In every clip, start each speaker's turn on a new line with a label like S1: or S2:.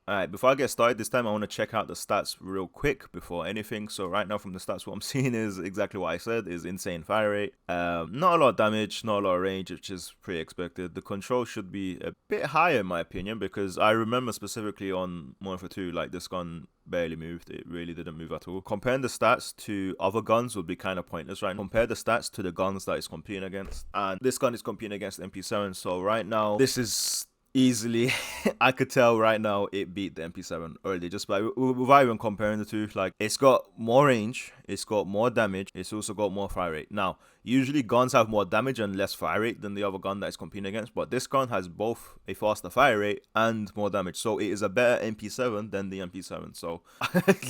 S1: Alright, before I get started this time, I want to check out the stats real quick before anything. So right now from the stats, what I'm seeing is exactly what I said, is insane fire rate. Not a lot of damage, not a lot of range, which is pretty expected. The control should be a bit higher in my opinion, because I remember specifically on Modern Warfare 2, like this gun barely moved. It really didn't move at all. Comparing the stats to other guns would be kind of pointless right now. Compare the stats to the guns that it's competing against. And this gun is competing against the MP7. So right now, this is easily, I could tell right now it beat the MP7 early, just by without even comparing the two. Like, it's got more range, it's got more damage, it's also got more fire rate. Now, usually guns have more damage and less fire rate than the other gun that it's competing against, but this gun has both a faster fire rate and more damage, so it is a better MP7 than the MP7. So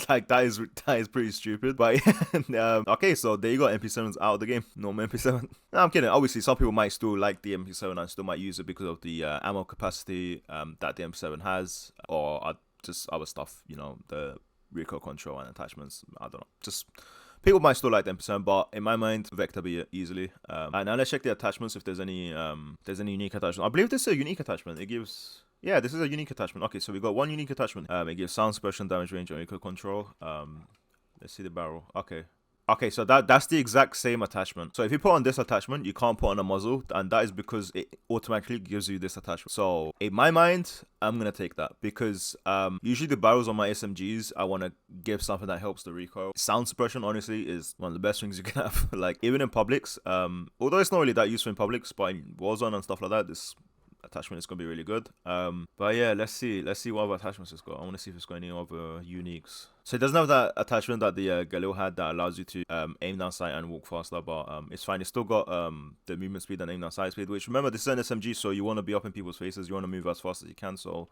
S1: like, that is pretty stupid. But okay, so there you go, MP7's out of the game. No more MP7. No, I'm kidding. Obviously some people might still like the MP7 and still might use it because of the ammo capacity that the MP7 has, or just other stuff, you know, the recoil control and attachments. I don't know, just people might still like the MP7, but in my mind, Vector be it easily. And now let's check the attachments if there's any unique attachment. I believe this is a unique attachment. It gives, yeah, this is a unique attachment. Okay, so we got one unique attachment. It gives sound suppression, damage range, and recoil control. Let's see the barrel. Okay, so that's the exact same attachment. So if you put on this attachment, you can't put on a muzzle, and that is because it automatically gives you this attachment. So in my mind, I'm gonna take that, because usually the barrels on my SMGs, I want to give something that helps the recoil. Sound suppression, honestly, is one of the best things you can have. Like, even in publics, although it's not really that useful in publics, but in Warzone and stuff like that, this attachment is gonna be really good. But yeah, let's see what other attachments it's got. I want to see if it's got any other uniques. So it doesn't have that attachment that the Galil had that allows you to aim down sight and walk faster, but it's fine. It's still got the movement speed and aim down sight speed, which, remember, this is an SMG, so you want to be up in people's faces, you want to move as fast as you can. So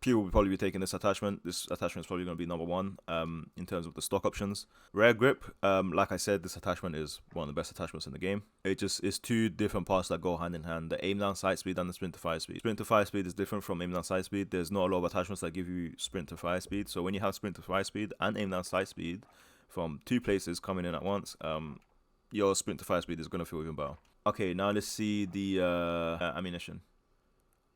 S1: people will probably be taking this attachment. This attachment is probably going to be #1 in terms of the stock options. Rare grip, like I said, this attachment is one of the best attachments in the game. It just is two different parts that go hand in hand: the aim down sight speed and the sprint to fire speed. Sprint to fire speed is different from aim down sight speed. There's not a lot of attachments that give you sprint to fire speed. So when you have sprint to fire speed and aim down sight speed from two places coming in at once, your sprint to fire speed is going to feel even better. Okay, now let's see the ammunition.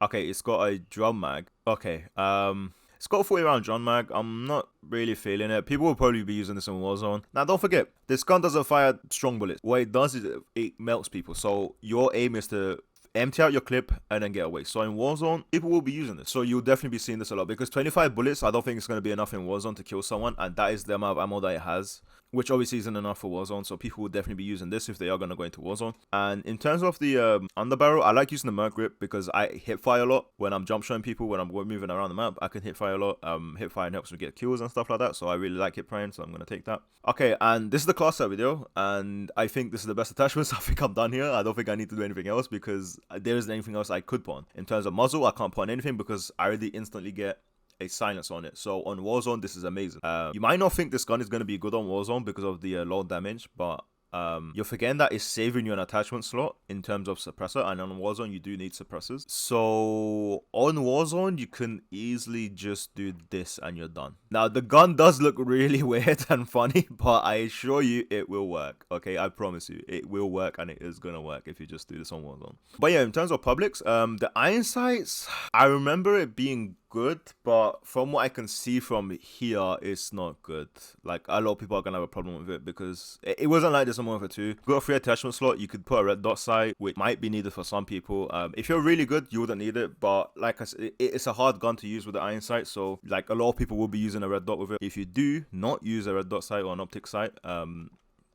S1: Okay, it's got a drum mag. Okay, it's got a 40 round drum mag. I'm not really feeling it. People will probably be using this in Warzone. Now, don't forget, this gun doesn't fire strong bullets. What it does is it melts people. So your aim is to empty out your clip and then get away. So in Warzone, people will be using this. So you'll definitely be seeing this a lot, because 25 bullets, I don't think it's going to be enough in Warzone to kill someone, and that is the amount of ammo that it has, which obviously isn't enough for Warzone. So people will definitely be using this if they are going to go into Warzone. And in terms of the underbarrel, I like using the Merc grip because I hip fire a lot when I'm jump shooting people. When I'm moving around the map, I can hip fire a lot. Hip firing helps me get kills and stuff like that, so I really like hip firing, so I'm going to take that. Okay, and this is the class set video, and I think this is the best attachments. I think I'm done here. I don't think I need to do anything else, because there isn't anything else I could put on. In terms of muzzle, I can't put on anything because I already instantly get a silence on it. So on Warzone, this is amazing. You might not think this gun is going to be good on Warzone because of the low damage, but you're forgetting that it's saving you an attachment slot in terms of suppressor, and on Warzone you do need suppressors. So on Warzone you can easily just do this and you're done. Now the gun does look really weird and funny, but I assure you it will work. Okay, I promise you it will work, and it is gonna work if you just do this on Warzone. But yeah, in terms of publics, the iron sights, I remember it being good, but from what I can see from here, it's not good. Like, a lot of people are gonna have a problem with it because it wasn't like this on Modern Warfare 2. Got a free attachment slot, you could put a red dot sight, which might be needed for some people. If you're really good, you wouldn't need it, but like I said, it's a hard gun to use with the iron sight, so like a lot of people will be using a red dot with it. If you do not use a red dot sight or an optic sight,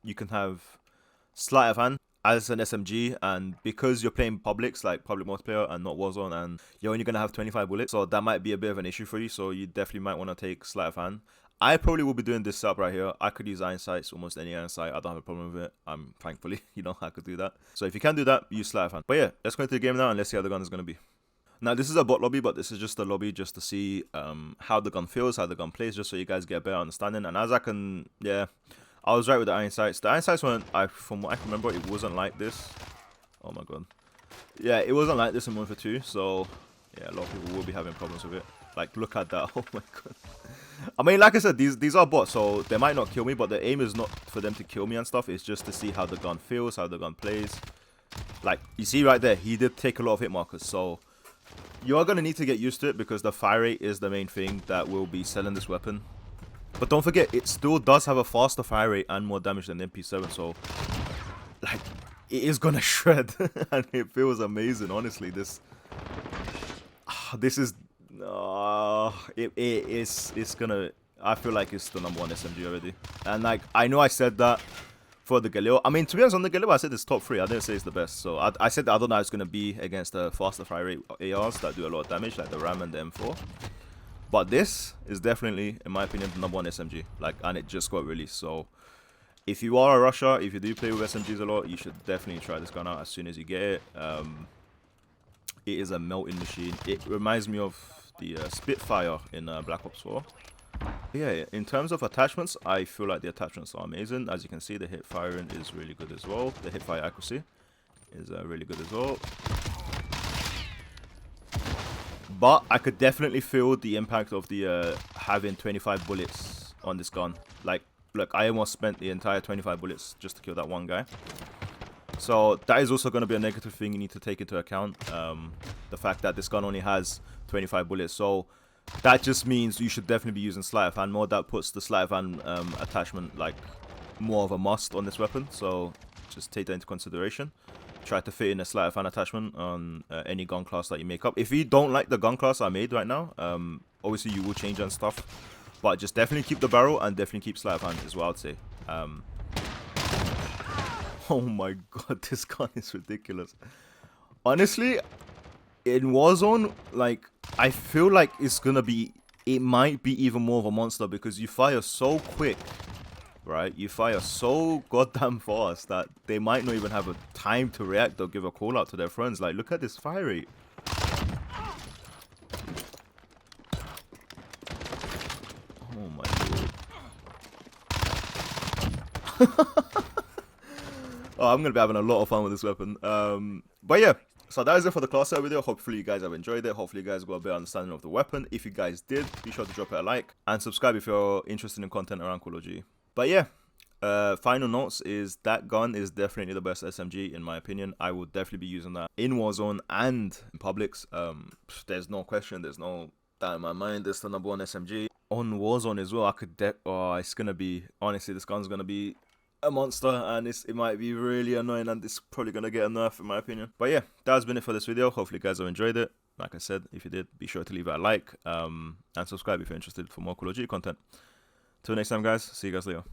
S1: you can have sleight of hand as an SMG, and because you're playing publics, like public multiplayer and not Warzone, and you're only gonna have 25 bullets, so that might be a bit of an issue for you. So you definitely might want to take sleight of hand. I probably will be doing this setup right here. I could use iron sights, almost any iron sight. I don't have a problem with it. Thankfully, you know, I could do that. So if you can do that, use sleight of hand. But yeah, let's go into the game now and let's see how the gun is gonna be. Now, this is a bot lobby, but this is just a lobby just to see how the gun feels, how the gun plays, just so you guys get a better understanding. And as I can, yeah, I was right with the iron sights. The iron sights weren't, from what I can remember, it wasn't like this. Oh my god. Yeah, it wasn't like this in Modern Warfare 2, so yeah, a lot of people will be having problems with it. Like, look at that. Oh my god. I mean, like I said, these are bots, so they might not kill me, but the aim is not for them to kill me and stuff. It's just to see how the gun feels, how the gun plays. Like, you see right there, he did take a lot of hit markers, so You are going to need to get used to it because the fire rate is the main thing that will be selling this weapon. But don't forget, it still does have a faster fire rate and more damage than the MP7, so like it is gonna shred and it feels amazing. Honestly, this is it's gonna. I feel like it's the #1 SMG already. And like I know I said that for the Galil. I mean, to be honest, on the Galil I said it's top 3. I didn't say it's the best. So I said that I don't know how it's gonna be against the faster fire rate ARs that do a lot of damage, like the Ram and the M4. But this is definitely, in my opinion, the #1 SMG. Like, and it just got released. So if you are a rusher, if you do play with SMGs a lot, you should definitely try this gun out as soon as you get it. It is a melting machine. It reminds me of the Spitfire in Black Ops 4. Yeah, in terms of attachments, I feel like the attachments are amazing. As you can see, the hip firing is really good as well. The hip fire accuracy is really good as well. But I could definitely feel the impact of the having 25 bullets on this gun. Like, look, I almost spent the entire 25 bullets just to kill that one guy. So that is also going to be a negative thing you need to take into account. The fact that this gun only has 25 bullets. So that just means you should definitely be using sleight of hand mode. That puts the sleight of hand attachment like more of a must on this weapon. So just take that into consideration. Try to fit in a sleight of hand attachment on any gun class that you make up. If you don't like the gun class I made right now, obviously you will change and stuff, but just definitely keep the barrel and definitely keep sleight of hand is what I'd say. Oh my god, this gun is ridiculous. Honestly, in Warzone, like, I feel like it's gonna be, it might be even more of a monster because you fire so quick. Right, you fire so goddamn fast that they might not even have a time to react or give a call out to their friends. Like, look at this fire rate. Oh my god. Oh, I'm gonna be having a lot of fun with this weapon. But yeah, so that is it for the class set video. Hopefully you guys have enjoyed it. Hopefully you guys got a better understanding of the weapon. If you guys did, be sure to drop it a like and subscribe if you're interested in content around Call of Duty. But yeah, final notes is that gun is definitely the best SMG in my opinion. I would definitely be using that in Warzone and in Publix. There's no question, there's no doubt in my mind. It's the #1 SMG. On Warzone as well, I could it's gonna be, honestly, this gun's gonna be a monster and it might be really annoying and it's probably gonna get a nerf in my opinion. But yeah, that's been it for this video. Hopefully you guys have enjoyed it. Like I said, if you did, be sure to leave it a like and subscribe if you're interested for more Call of Duty content. Till next time guys, see you guys later.